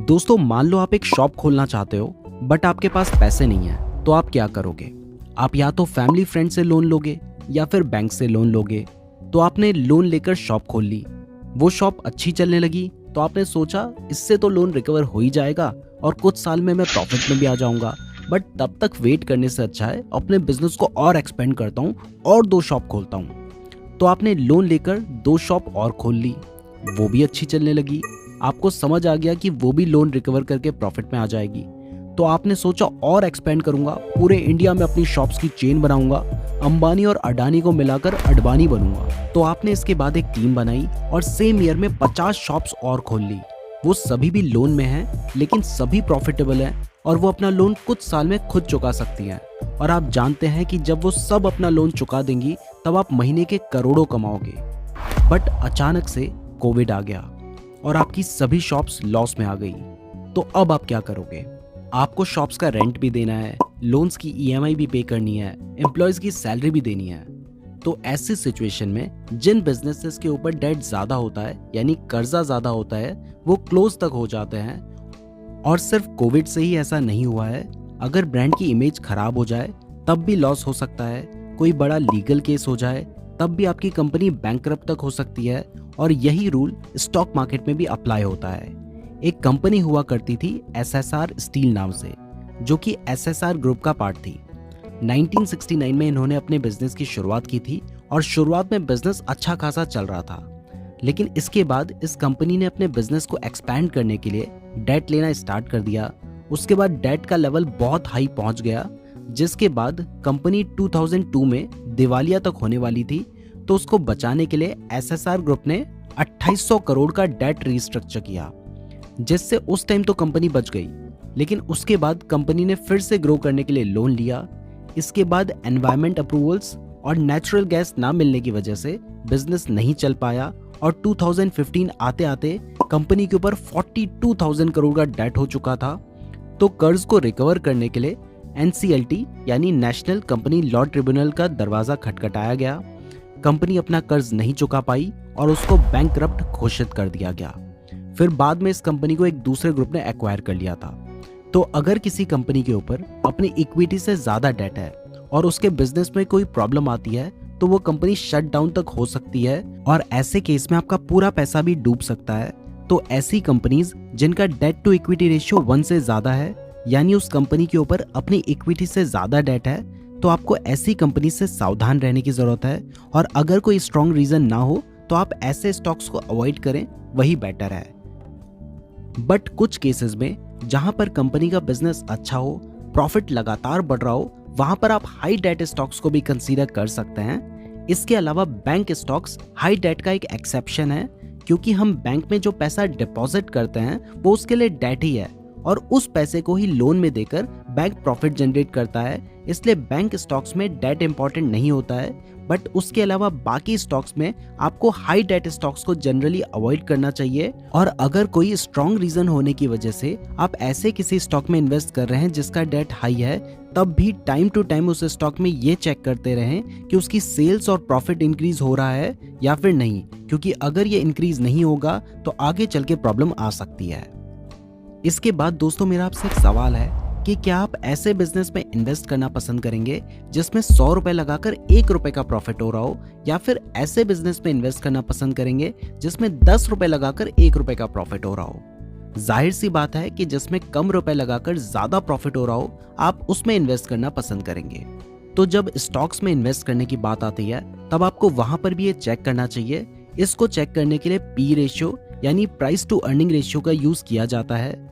दोस्तों मान लो आप एक शॉप खोलना चाहते हो बट आपके पास पैसे नहीं है तो आप क्या करोगे। आप या तो फैमिली फ्रेंड से लोन लोगे या फिर बैंक से लोन लोगे। तो आपने लोन लेकर शॉप खोल ली, वो शॉप अच्छी चलने लगी तो आपने सोचा इससे तो लोन रिकवर हो ही जाएगा और कुछ साल में मैं प्रॉफिट में भी आ जाऊंगा। बट तब तक वेट करने से अच्छा है अपने बिजनेस को और एक्सपेंड करता हूँ और 2 शॉप खोलता हूँ। तो आपने लोन लेकर 2 शॉप और खोल ली, वो भी अच्छी चलने लगी। आपको समझ आ गया कि वो भी लोन रिकवर करके प्रॉफिट में आ जाएगी। तो आपने सोचा और एक्सपेंड करूंगा, पूरे इंडिया में अपनी शॉप्स की चेन बनाऊंगा, अंबानी और अडानी को मिलाकर अडवाणी बनूंगा। तो आपने इसके बाद एक टीम बनाई और सेम ईयर में 50 शॉप्स और खोल ली। वो सभी भी लोन में हैं लेकिन सभी प्रॉफिटेबल हैं और वो अपना लोन कुछ साल में खुद चुका सकती हैं। और आप जानते हैं कि जब वो सब अपना लोन चुका देंगी तब आप महीने के करोड़ों कमाओगे। बट अचानक से कोविड आ गया और आपकी सभी शॉप्स लॉस में आ गई। तो अब आप क्या करोगे? आपको शॉप्स का रेंट भी देना है, लोन्स की ईएमआई भी पे करनी है, एम्प्लॉयज की सैलरी भी देनी है। तो ऐसी सिचुएशन में जिन बिजनेसेस के ऊपर डेट ज्यादा होता है यानी कर्जा ज्यादा होता है वो क्लोज तक हो जाते हैं। और सिर्फ कोविड से ही ऐसा नहीं हुआ है, अगर ब्रांड की इमेज खराब हो जाए तब भी लॉस हो सकता है। कोई बड़ा लीगल केस हो जाए तब भी आपकी कंपनी बैंकरप्ट तक हो सकती है। और यही रूल स्टॉक मार्केट में भी अप्लाई होता है। एक कंपनी हुआ करती थी एसएसआर स्टील नाम से, जो कि एसएसआर ग्रुप का पार्ट थी। 1969 में इन्होंने अपने बिजनेस की शुरुआत की थी और शुरुआत में बिजनेस अच्छा खासा चल रहा था। लेकिन इसके बाद इस कंपनी ने अपने बिजनेस को एक्सपैंड करने के लिए डेट लेना स्टार्ट कर दिया। उसके बाद डेट का लेवल बहुत हाई पहुंच गया, जिसके बाद कंपनी 2002 में दिवालिया तक होने वाली थी। तो उसको बचाने के लिए एसएसआर ग्रुप ने 2800 करोड़ का डेट रीस्ट्रक्चर किया, जिससे उस टाइम तो कंपनी बच गई। लेकिन उसके बाद कंपनी ने फिर से ग्रो करने के लिए लोन लिया। इसके बाद एनवायरमेंट अप्रूवल्स और नेचुरल गैस ना मिलने की वजह से बिजनेस नहीं चल पाया और 2015 आते आते कंपनी के ऊपर 42,000 करोड़ का डेट हो चुका था। तो कर्ज को रिकवर करने के लिए एनसीएलटी यानी नेशनल कंपनी लॉ ट्रिब्यूनल का दरवाजा खटखटाया गया। कंपनी अपना कर्ज नहीं चुका पाई और उसको बैंकरप्ट घोषित कर दिया गया। फिर बाद में इस कंपनी को एक दूसरे ग्रुप ने एक्वायर कर लिया था। तो अगर किसी कंपनी के ऊपर अपनी इक्विटी से ज्यादा डेट है और उसके बिजनेस में कोई प्रॉब्लम आती है तो वो कंपनी शट डाउन तक हो सकती है और ऐसे केस में आपका पूरा पैसा भी डूब सकता है। तो ऐसी कंपनीज जिनका डेट टू इक्विटी रेशियो 1 से ज्यादा है, यानी उस कंपनी के ऊपर अपनी इक्विटी से ज्यादा डेट है, तो आपको ऐसी कंपनी से सावधान रहने की जरूरत है। और अगर कोई स्ट्रॉन्ग रीजन ना हो तो आप ऐसे स्टॉक्स को अवॉइड करें, वही बेटर है। बट कुछ केसेस में जहां पर कंपनी का बिजनेस अच्छा हो, प्रॉफिट लगातार बढ़ रहा हो, वहां पर आप हाई डेट स्टॉक्स को भी कंसीडर कर सकते हैं। इसके अलावा बैंक स्टॉक्स हाई डेट का एक एक्सेप्शन है, क्योंकि हम बैंक में जो पैसा डिपॉजिट करते हैं वो उसके लिए डेट ही है और उस पैसे को ही लोन में देकर बैंक प्रॉफिट जनरेट करता है। इसलिए बैंक स्टॉक्स में डेट इंपॉर्टेंट नहीं होता है। बट उसके अलावा बाकी स्टॉक्स में आपको हाई डेट स्टॉक्स को जनरली अवॉइड करना चाहिए। और अगर कोई स्ट्रॉन्ग रीजन होने की वजह से आप ऐसे किसी स्टॉक में इन्वेस्ट कर रहे हैं जिसका डेट हाई है, तब भी टाइम टू टाइम उस स्टॉक में ये चेक करते रहें कि उसकी सेल्स और प्रॉफिट इंक्रीज हो रहा है या फिर नहीं, क्योंकि अगर ये इंक्रीज नहीं होगा तो आगे चल के प्रॉब्लम आ सकती है। इसके बाद दोस्तों मेरा आपसे एक सवाल है कि क्या आप ऐसे बिजनेस में इन्वेस्ट करना पसंद करेंगे जिसमें 100 रुपए लगाकर 1 रुपए का प्रॉफिट हो रहा हो, या फिर ऐसे बिजनेस में इन्वेस्ट करना पसंद करेंगे जिसमें 10 रुपए लगाकर 1 रुपए का प्रॉफिट हो रहा हो? जाहिर सी बात है कि जिसमें कम रुपए लगाकर ज्यादा प्रॉफिट हो रहा हो आप उसमें इन्वेस्ट करना पसंद करेंगे। तो जब स्टॉक्स में इन्वेस्ट करने की बात आती है तब आपको वहां पर भी ये चेक करना चाहिए। इसको चेक करने के लिए पी रेशियो यानी प्राइस टू अर्निंग रेशियो का यूज किया जाता है।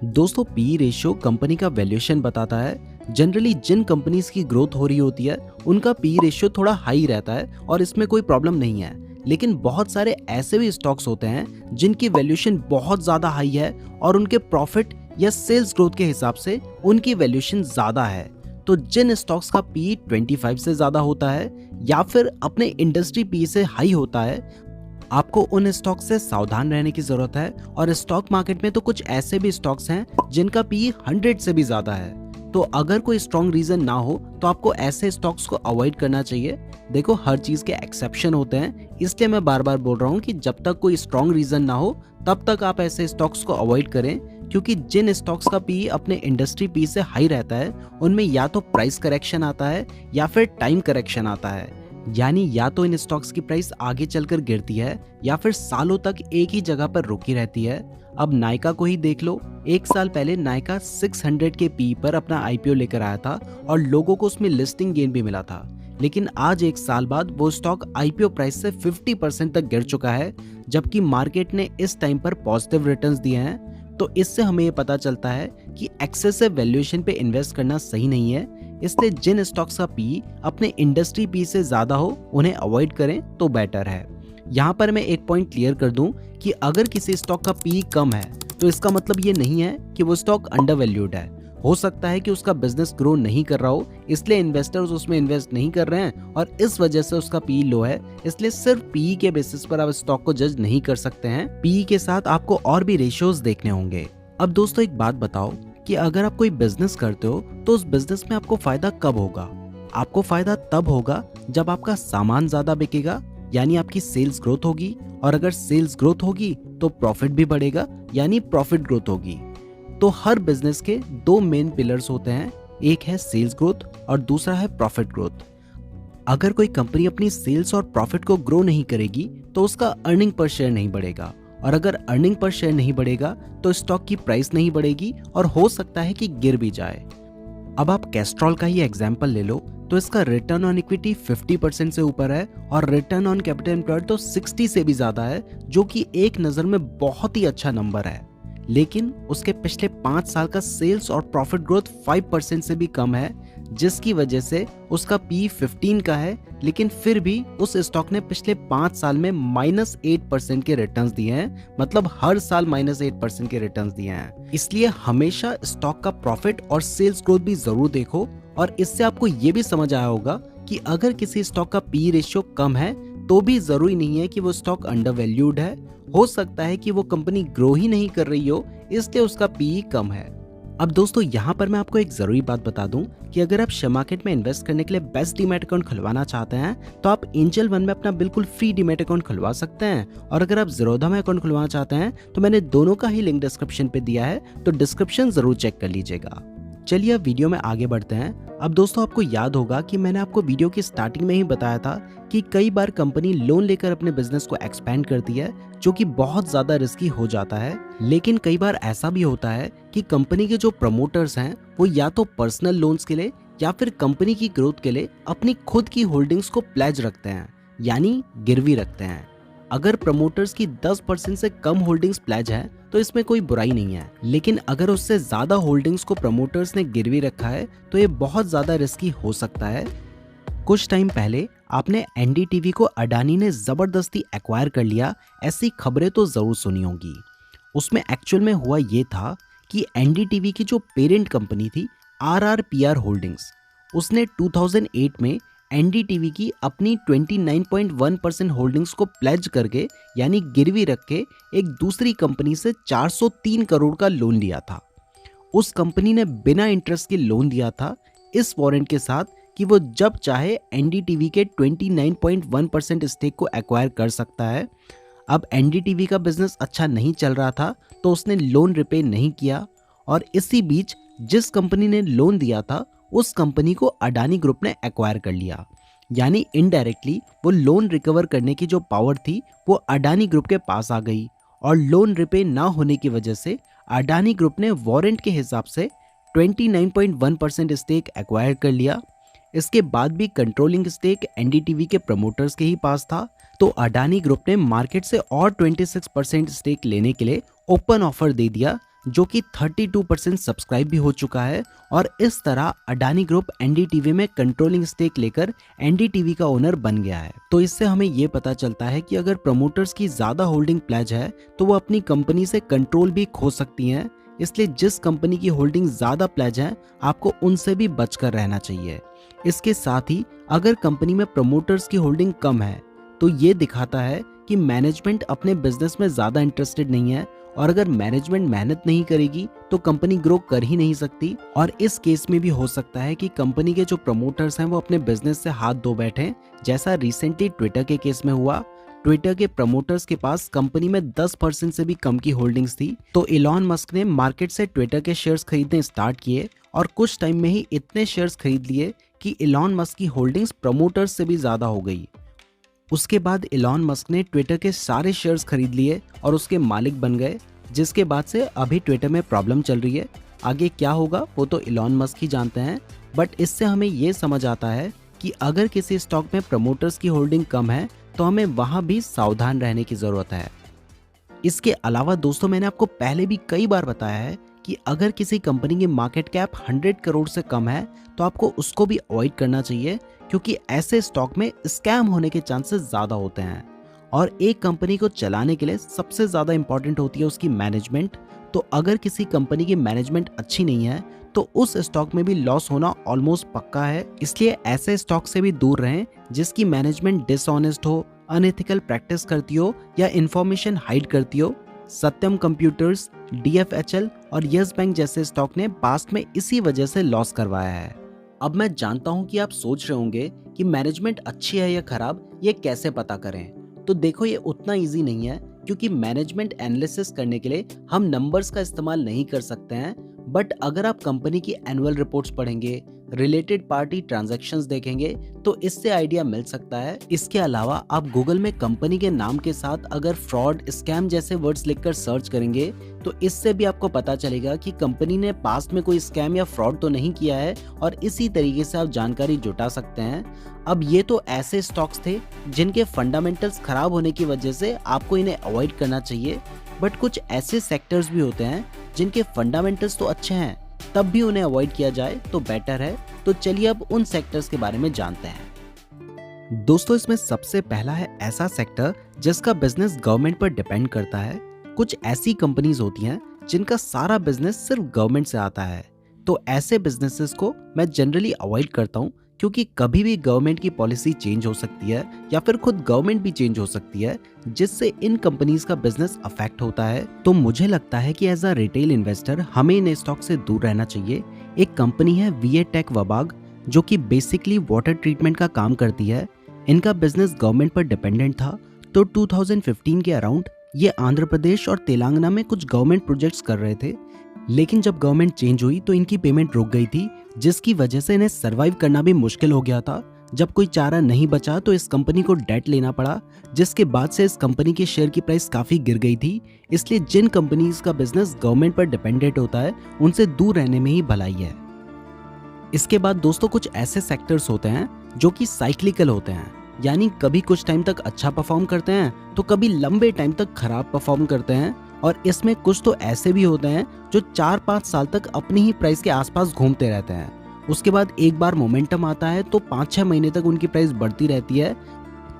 दोस्तों पी रेशियो कंपनी का वैल्यूएशन बताता है। जनरली जिन कंपनीज की ग्रोथ हो रही होती है उनका पी रेशियो थोड़ा हाई रहता है और इसमें कोई प्रॉब्लम नहीं है। लेकिन बहुत सारे ऐसे भी स्टॉक्स होते हैं जिनकी वैल्यूएशन बहुत ज्यादा हाई है और उनके प्रॉफिट या सेल्स ग्रोथ के हिसाब से उनकी वैल्यूएशन ज्यादा है। तो जिन स्टॉक्स का पी 25 से ज्यादा होता है या फिर अपने इंडस्ट्री पी से हाई होता है, आपको उन स्टॉक से सावधान रहने की जरूरत है। और स्टॉक मार्केट में तो कुछ ऐसे भी स्टॉक्स हैं जिनका पी 100 से भी ज्यादा है। तो अगर कोई स्ट्रॉन्ग रीजन ना हो तो आपको ऐसे स्टॉक्स को अवॉइड करना चाहिए। देखो हर चीज के एक्सेप्शन होते हैं, इसलिए मैं बार बार बोल रहा हूँ कि जब तक कोई स्ट्रॉन्ग रीजन ना हो तब तक आप ऐसे स्टॉक्स को अवॉइड करें, क्योंकि जिन स्टॉक्स का पी अपने इंडस्ट्री पी से हाई रहता है उनमें या तो प्राइस करेक्शन आता है या फिर टाइम करेक्शन आता है, यानी या तो इन स्टॉक्स की प्राइस आगे चलकर गिरती है या फिर सालों तक एक ही जगह पर रुकी रहती है। अब नायका को ही देख लो, एक साल पहले नायका 600 के पी पर अपना आईपीओ लेकर आया था और लोगों को उसमें लिस्टिंग गेन भी मिला था, लेकिन आज एक साल बाद वो स्टॉक आईपीओ प्राइस से 50% तक गिर चुका है, जबकि मार्केट ने इस टाइम पर पॉजिटिव रिटर्न्स दिए हैं। तो इससे हमें ये पता चलता है कि एक्सेसिव वैल्यूएशन पे इन्वेस्ट करना सही नहीं है, इसलिए जिन स्टॉक्स का पी अपने इंडस्ट्री पी से ज्यादा हो उन्हें अवॉइड करें तो बेटर है। यहाँ पर मैं एक पॉइंट क्लियर कर दूं कि अगर किसी स्टॉक का पी कम है तो इसका मतलब ये नहीं है कि वो स्टॉक अंडर वैल्यूड है। हो सकता है कि उसका बिजनेस ग्रो नहीं कर रहा हो, इसलिए इन्वेस्टर्स उसमें इन्वेस्ट नहीं कर रहे हैं और इस वजह से उसका पी लो है। इसलिए सिर्फ पी के बेसिस पर आप स्टॉक को जज नहीं कर सकते हैं, पी के साथ आपको और भी रेशियोज देखने होंगे। अब दोस्तों एक बात बताओ कि अगर आप कोई बिजनेस करते हो तो उस बिजनेस में आपको फायदा कब होगा? आपको फायदा तब होगा जब आपका सामान ज्यादा बिकेगा, यानी आपकी सेल्स ग्रोथ होगी, और अगर सेल्स ग्रोथ होगी तो प्रॉफिट भी बढ़ेगा, यानी प्रॉफिट ग्रोथ होगी। तो हर बिजनेस के दो मेन पिलर्स होते हैं, एक है सेल्स ग्रोथ और दूसरा है प्रॉफिट ग्रोथ। अगर कोई कंपनी अपनी सेल्स और प्रॉफिट को ग्रो नहीं करेगी तो उसका अर्निंग पर शेयर नहीं बढ़ेगा, और अगर अर्निंग पर शेयर नहीं बढ़ेगा तो स्टॉक की प्राइस नहीं बढ़ेगी और हो सकता है कि गिर भी जाए। अब आप कैस्ट्रॉल का ही एग्जांपल ले लो तो इसका रिटर्न ऑन इक्विटी 50% से ऊपर है और रिटर्न ऑन कैपिटल एम्प्लॉयड तो 60 से भी ज्यादा है, जो कि एक नजर में बहुत ही अच्छा नंबर है। लेकिन उसके पिछले 5 साल का सेल्स और प्रॉफिट ग्रोथ 5% से भी कम है, जिसकी वजह से उसका पी 15 का है, लेकिन फिर भी उस स्टॉक ने पिछले 5 साल में -8% के रिटर्न्स दिए हैं, मतलब हर साल -8% के रिटर्न्स दिए हैं। इसलिए हमेशा स्टॉक का प्रॉफिट और सेल्स ग्रोथ भी जरूर देखो, और इससे आपको ये भी समझ आया होगा कि अगर किसी स्टॉक का पी रेशियो कम है तो भी जरूरी नहीं है कि वो स्टॉक अंडर वैल्यूड है। हो सकता है कि वो कंपनी ग्रो ही नहीं कर रही हो, इसलिए उसका पी कम है। अब दोस्तों यहाँ पर मैं आपको एक जरूरी बात बता दूं कि अगर आप शेयर मार्केट में इन्वेस्ट करने के लिए बेस्ट डीमैट अकाउंट खुलवाना चाहते हैं तो आप एंजल वन में अपना बिल्कुल फ्री डीमैट अकाउंट खुलवा सकते हैं, और अगर आप ज़ीरोधा में अकाउंट खुलवाना चाहते हैं तो मैंने दोनों का ही लिंक डिस्क्रिप्शन पे दिया है, तो डिस्क्रिप्शन जरूर चेक कर लीजिएगा। चलिए अब वीडियो में आगे बढ़ते हैं। अब दोस्तों आपको याद होगा कि मैंने आपको वीडियो की स्टार्टिंग में ही बताया था कि कई बार कंपनी लोन लेकर अपने बिजनेस को एक्सपेंड करती है, जो कि बहुत ज्यादा रिस्की हो जाता है। लेकिन कई बार ऐसा भी होता है कि कंपनी के जो प्रमोटर्स हैं वो या तो पर्सनल लोन्स के लिए या फिर कंपनी की ग्रोथ के लिए अपनी खुद की होल्डिंग्स को प्लेज रखते हैं, यानी गिरवी रखते हैं। अगर प्रमोटर्स की 10% से कम होल्डिंग्स प्लेज है तो इसमें कोई बुराई नहीं है, लेकिन अगर उससे ज्यादा होल्डिंग्स को प्रमोटर्स ने गिरवी रखा है तो ये बहुत ज्यादा रिस्की हो सकता है। कुछ टाइम पहले आपने एनडीटीवी को अडानी ने जबरदस्ती एक्वायर कर लिया, ऐसी खबरें तो जरूर सुनी होंगी। उसमें एक्चुअल में हुआ ये था कि एनडीटीवी की जो पेरेंट कंपनी थी आरआरपीआर होल्डिंग्स, उसने 2008 में एनडीटीवी की अपनी 29.1% होल्डिंग्स को प्लेज करके, यानी गिरवी रख के, एक दूसरी कंपनी से 403 करोड़ का लोन लिया था। उस कंपनी ने बिना इंटरेस्ट के लोन दिया था, इस वारंट के साथ कि वो जब चाहे एनडीटीवी के 29.1% स्टेक को एक्वायर कर सकता है। अब एनडीटीवी का बिजनेस अच्छा नहीं चल रहा था तो उसने लोन रिपे नहीं किया, और इसी बीच जिस कंपनी ने लोन दिया था उस कंपनी को अडानी ग्रुप ने एक्वायर कर लिया, यानी इनडायरेक्टली वो लोन रिकवर करने की जो पावर थी वो अडानी ग्रुप के पास आ गई, और लोन रिपे ना होने की वजह से अडानी ग्रुप ने वारंट के हिसाब से 29.1% स्टेक एक्वायर कर लिया। इसके बाद भी कंट्रोलिंग स्टेक एनडीटीवी के प्रमोटर्स के ही पास था, तो अडानी ग्रुप ने मार्केट से और 26% स्टेक लेने के लिए ओपन ऑफर दे दिया, जो कि 32% सब्सक्राइब भी हो चुका है, और इस तरह अडानी ग्रुप एनडीटीवी में कंट्रोलिंग स्टेक लेकर एनडीटीवी का ओनर बन गया है। तो इससे हमें ये पता चलता है कि अगर प्रमोटर्स की ज्यादा होल्डिंग प्लेज है तो वो अपनी कंपनी से कंट्रोल भी खो सकती हैं, इसलिए जिस कंपनी की होल्डिंग ज्यादा प्लेज है आपको उनसे भी बचकर रहना चाहिए। इसके साथ ही अगर कंपनी में प्रमोटर्स की होल्डिंग कम है तो ये दिखाता है कि मैनेजमेंट अपने बिजनेस में ज्यादा इंटरेस्टेड नहीं है, और अगर मैनेजमेंट मेहनत नहीं करेगी तो कंपनी ग्रो कर ही नहीं सकती। और इस केस में भी हो सकता है कि कंपनी के जो प्रमोटर्स हैं वो अपने बिजनेस से हाथ धो बैठे, जैसा रिसेंटली ट्विटर के केस में हुआ। ट्विटर के प्रमोटर्स के पास कंपनी में 10% से भी कम की होल्डिंग्स थी, तो इलॉन मस्क ने मार्केट से ट्विटर के शेयर्स खरीदने स्टार्ट किए और कुछ टाइम में ही इतने शेयर्स खरीद लिए कि इलॉन मस्क की होल्डिंग्स प्रमोटर्स से भी ज़्यादा हो गई। उसके बाद इलॉन मस्क ने ट्विटर के सारे शेयर्स खरीद लिए और उसके मालिक बन गए, जिसके बाद से अभी ट्विटर में प्रॉब्लम चल रही है। आगे क्या होगा वो तो इलॉन मस्क ही जानते हैं, बट इससे हमें ये समझ आता है कि अगर किसी स्टॉक में प्रमोटर्स की होल्डिंग कम है तो हमें वहाँ भी सावधान रहने की ज़रूरत है। इसके अलावा दोस्तों, मैंने आपको पहले भी कई बार बताया है कि अगर किसी कंपनी की मार्केट कैप 100 करोड़ से कम है तो आपको उसको भी अवॉइड करना चाहिए, क्योंकि ऐसे स्टॉक में स्कैम होने के चांसेस ज़्यादा होते हैं। और एक कंपनी को चलाने के लिए सबसे ज़्यादा इंपॉर्टेंट होती है उसकी मैनेजमेंट। तो अगर किसी कंपनी की मैनेजमेंट अच्छी नहीं है तो उस स्टॉक में भी लॉस होना ऑलमोस्ट पक्का है। इसलिए ऐसे स्टॉक से भी दूर रहें जिसकी मैनेजमेंट डिसऑनेस्ट हो, अनएथिकल प्रैक्टिस करती हो या इंफॉर्मेशन हाइड करती हो। सत्यम कंप्यूटर्स, DFHL और यस बैंक जैसे स्टॉक ने पास्ट में इसी वजह से लॉस करवाया है। अब मैं जानता हूं कि आप सोच रहे होंगे कि मैनेजमेंट अच्छी है या खराब, ये कैसे पता करें। तो देखो, ये उतना इजी नहीं है, क्योंकि मैनेजमेंट एनालिसिस करने के लिए हम नंबर्स का इस्तेमाल नहीं कर सकते हैं। बट अगर आप कंपनी की एनुअल रिपोर्ट्स पढ़ेंगे, रिलेटेड पार्टी ट्रांजैक्शंस देखेंगे तो इससे आइडिया मिल सकता है। इसके अलावा आप गूगल में कंपनी के नाम के साथ अगर फ्रॉड, स्कैम जैसे वर्ड्स लिखकर सर्च करेंगे तो इससे भी आपको पता चलेगा कि कंपनी ने पास्ट में कोई स्कैम या फ्रॉड तो नहीं किया है, और इसी तरीके से आप जानकारी जुटा सकते हैं। अब ये तो ऐसे स्टॉक्स थे जिनके फंडामेंटल्स खराब होने की वजह से आपको इन्हें अवॉइड करना चाहिए, बट कुछ ऐसे सेक्टर्स भी होते हैं जिनके फंडामेंटल्स तो अच्छे हैं, तब भी उन्हें अवॉइड किया जाए तो बेटर है। तो चलिए अब उन सेक्टर्स के बारे में जानते हैं। दोस्तों, इसमें सबसे पहला है ऐसा सेक्टर जिसका बिजनेस गवर्नमेंट पर डिपेंड करता है। कुछ ऐसी कंपनीज होती हैं जिनका सारा बिजनेस सिर्फ गवर्नमेंट से आता है, तो ऐसे बिजनेसेस को मैं जनरली अवॉइड करता हूँ, क्योंकि कभी भी गवर्नमेंट की पॉलिसी चेंज हो सकती है या फिर खुद गवर्नमेंट भी चेंज हो सकती है, जिससे इन कंपनीज का बिजनेस अफेक्ट होता है। तो मुझे लगता है कि एज अ रिटेल इन्वेस्टर हमें इन स्टॉक से दूर रहना चाहिए। एक कंपनी है VA Tech Wabag, जो कि बेसिकली वाटर ट्रीटमेंट का काम करती है। इनका बिजनेस गवर्नमेंट पर डिपेंडेंट था, तो 2015 के अराउंड ये आंध्र प्रदेश और तेलंगाना में कुछ गवर्नमेंट प्रोजेक्ट्स कर रहे थे, लेकिन जब गवर्नमेंट चेंज हुई तो इनकी पेमेंट रुक गई थी, जिसकी वजह से इन्हें सरवाइव करना भी मुश्किल हो गया था। जब कोई चारा नहीं बचा तो इस कंपनी को डेट लेना पड़ा, जिसके बाद से इस कंपनी के शेयर की प्राइस काफी गिर गई थी। इसलिए जिन कंपनीज का बिजनेस गवर्नमेंट पर डिपेंडेंट होता है उनसे दूर रहने में ही भलाई है। इसके बाद दोस्तों, कुछ ऐसे सेक्टर्स होते हैं जो कि साइक्लिकल होते हैं, यानी कभी कुछ टाइम तक अच्छा परफॉर्म करते हैं तो कभी लंबे टाइम तक खराब परफॉर्म करते हैं। और इसमें कुछ तो ऐसे भी होते हैं जो 4-5 साल तक अपनी ही प्राइस के आसपास घूमते रहते हैं। उसके बाद एक बार मोमेंटम आता है तो 5-6 महीने तक उनकी प्राइस बढ़ती रहती है।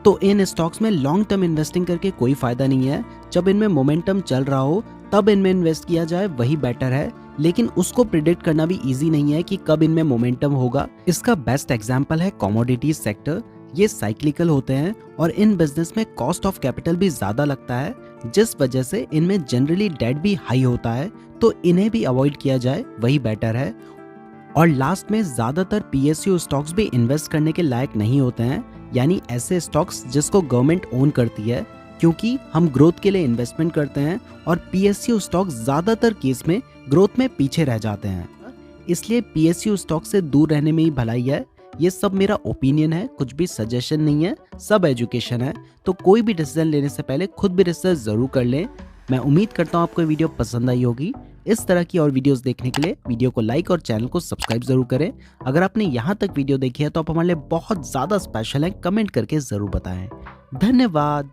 तो इन स्टॉक्स में लॉन्ग टर्म इन्वेस्टिंग करके कोई फायदा नहीं है। जब इनमें मोमेंटम चल रहा हो तब इनमें इन्वेस्ट किया जाए, वही बेटर है। लेकिन उसको प्रिडिक्ट करना भी इजी नहीं है कि कब इनमें मोमेंटम होगा। इसका बेस्ट एग्जांपल है कमोडिटीज सेक्टर। ये साइक्लिकल होते हैं और इन बिजनेस में कॉस्ट ऑफ कैपिटल भी ज्यादा लगता है, जिस वजह से इनमें जनरली डेट भी हाई होता है, तो इन्हें भी अवॉइड किया जाए, वही बेटर है। और लास्ट में ज्यादातर PSU स्टॉक्स भी इन्वेस्ट करने के लायक नहीं होते हैं, यानी ऐसे स्टॉक्स जिसको गवर्नमेंट ओन करती है, क्योंकि हम ग्रोथ के लिए इन्वेस्टमेंट करते हैं और PSU स्टॉक्स ज्यादातर केस में ग्रोथ में पीछे रह जाते हैं। इसलिए PSU स्टॉक से दूर रहने में ही भलाई है। ये सब मेरा ओपिनियन है, कुछ भी सजेशन नहीं है, सब एजुकेशन है। तो कोई भी डिसीजन लेने से पहले खुद भी रिसर्च जरूर कर लें। मैं उम्मीद करता हूँ आपको ये वीडियो पसंद आई होगी। इस तरह की और वीडियोस देखने के लिए वीडियो को लाइक और चैनल को सब्सक्राइब जरूर करें। अगर आपने यहाँ तक वीडियो देखी है तो आप हमारे लिए बहुत ज़्यादा स्पेशल हैं, कमेंट करके ज़रूर बताएं। धन्यवाद।